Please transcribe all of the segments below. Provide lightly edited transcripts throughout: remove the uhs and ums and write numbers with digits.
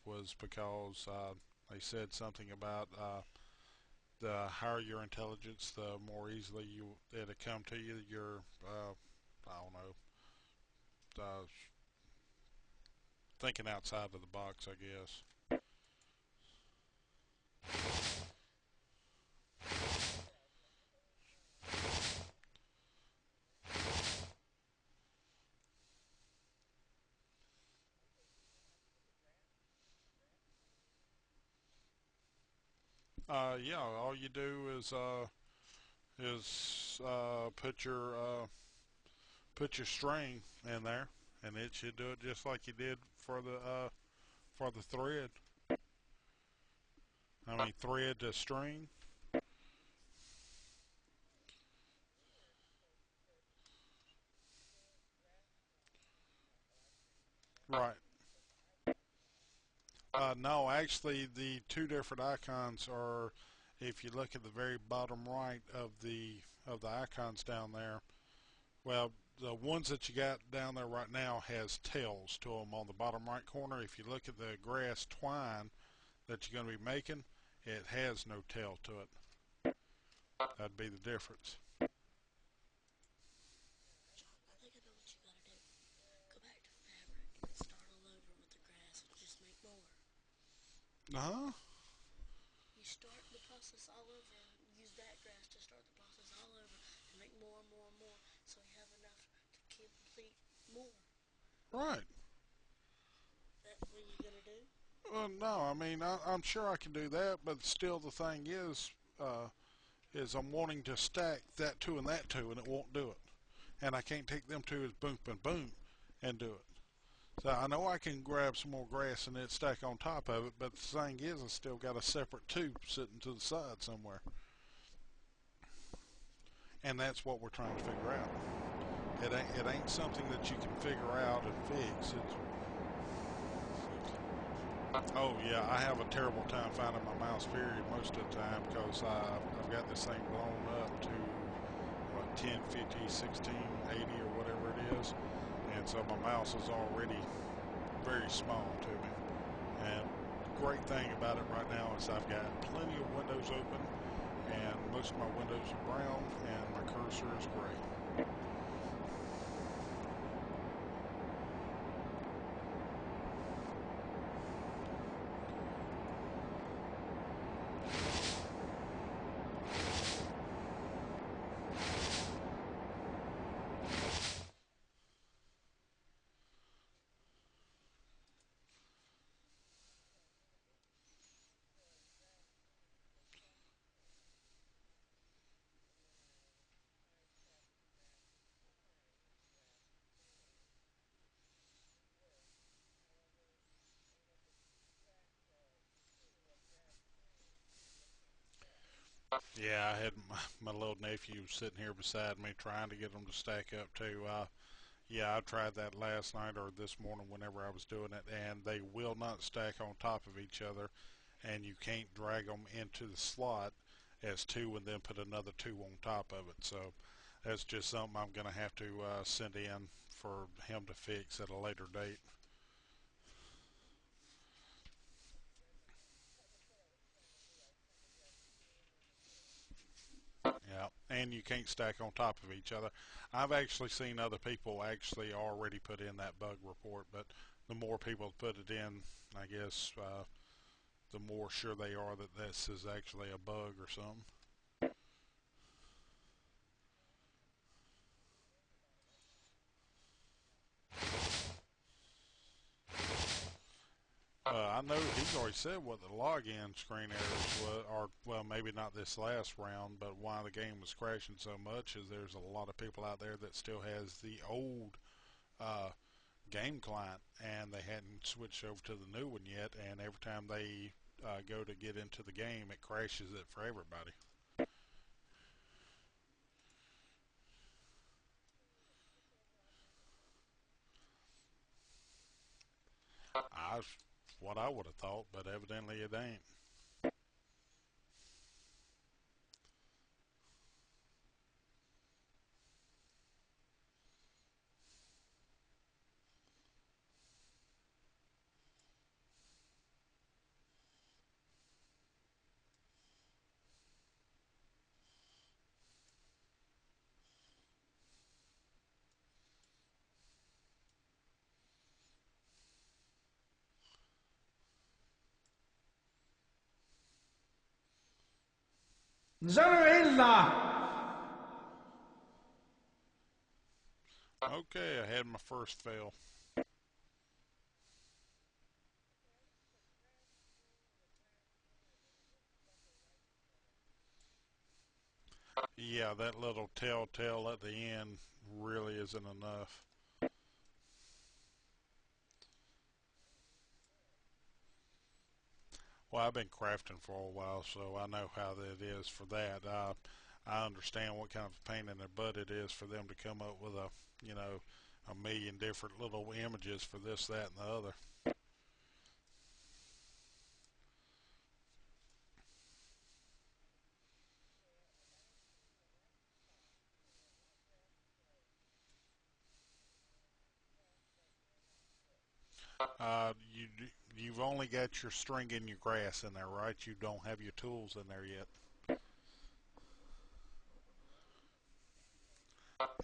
was because they said something about the higher your intelligence, the more easily it'll come to you. Your I don't know, thinking outside of the box, I guess. Yeah, all you do is put your string in there, and it should do it just like you did for the thread. I mean, thread to string. Right. No, actually, the two different icons are, if you look at the very bottom right of the icons down there. Well, the ones that you got down there right now has tails to them on the bottom right corner. If you look at the grass twine that you're going to be making, it has no tail to it. That'd be the difference. I think I know what you gotta do. Go back to fabric and start all over with the grass and just make more. Uh huh. You start the process all over and use that grass to start the process all over and make more and more and more so you have enough to complete more. Right. That what you gonna do? Well, no, I mean, I'm sure I can do that, but still, the thing is I'm wanting to stack that two and that two, and it won't do it. And I can't take them two as boom and boom and do it. So I know I can grab some more grass and it stack on top of it, but the thing is, I still got a separate tube sitting to the side somewhere, and that's what we're trying to figure out. It ain't something that you can figure out and fix. It's Oh yeah, I have a terrible time finding my mouse period most of the time because I've got this thing blown up to what 10, 50, 16, 80 or whatever it is, and so my mouse is already very small to me. And the great thing about it right now is I've got plenty of windows open, and most of my windows are brown, and my cursor is gray. Yeah, I had my little nephew sitting here beside me trying to get them to stack up too. Yeah, I tried that last night or this morning whenever I was doing it, and they will not stack on top of each other, and you can't drag them into the slot as two and then put another two on top of it. So that's just something I'm going to have to send in for him to fix at a later date. Yeah, and you can't stack on top of each other. I've actually seen other people actually already put in that bug report, but the more people put it in, I guess the more sure they are that this is actually a bug or something. I know he's already said what the login screen errors was, or well, maybe not this last round, but why the game was crashing so much is there's a lot of people out there that still has the old uh, game client, and they hadn't switched over to the new one yet, and every time they go to get into the game, it crashes it for everybody. I what I would have thought, but evidently it ain't. Okay, I had my first fail. Yeah, that little telltale at the end really isn't enough. Well, I've been crafting for a while, so I know how that is for that. I understand what kind of pain in the butt it is for them to come up with a million different little images for this, that, and the other. You you've only got your string and your grass in there, right? You don't have your tools in there yet.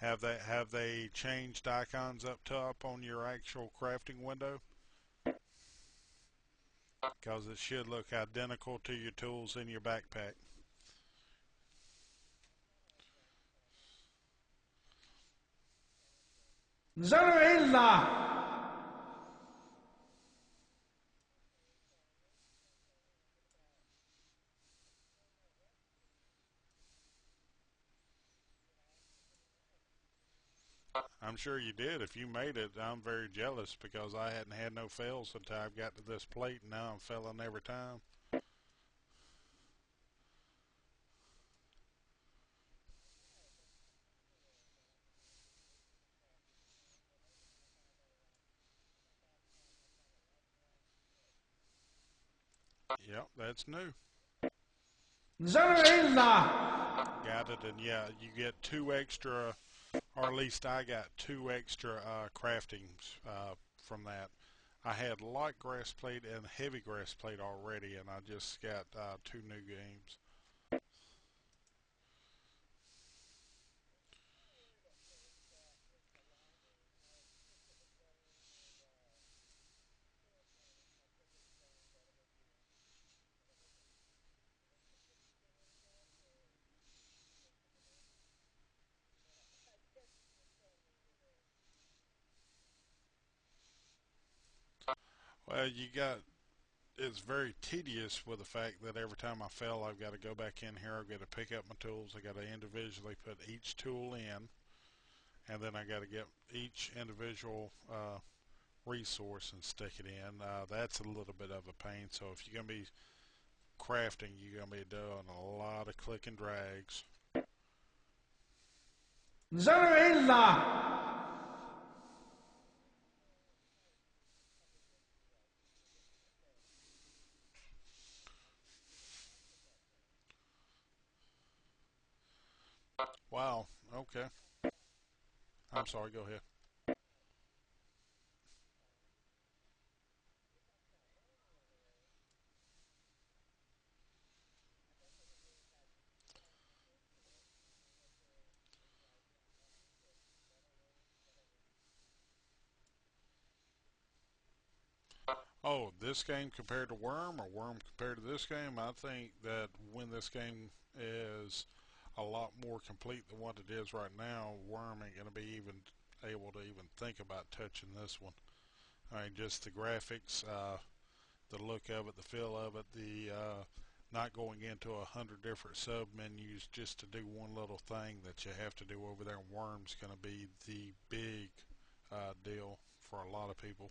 Have they changed icons up top on your actual crafting window? Because it should look identical to your tools in your backpack. I'm sure you did. If you made it, I'm very jealous because I hadn't had no fails until I got to this plate, and now I'm failing every time. Yep, that's new. Got it, and yeah, you get two extra, or at least I got two extra craftings from that. I had light grass plate and heavy grass plate already, and I just got two new games. Well, you got it's very tedious with the fact that every time I fail, I've got to go back in here. I've got to pick up my tools. I got to individually put each tool in, and then I got to get each individual resource and stick it in. That's a little bit of a pain. So if you're gonna be crafting, you're gonna be doing a lot of click and drags. Wow. Okay. I'm sorry. Go ahead. Oh, this game compared to Worm, or Worm compared to this game? I think that when this game is a lot more complete than what it is right now, Worm ain't going to be even able to even think about touching this one. I mean, just the graphics, the look of it, the feel of it, the not going into 100 different sub menus just to do one little thing that you have to do over there in Worm's going to be the big deal for a lot of people.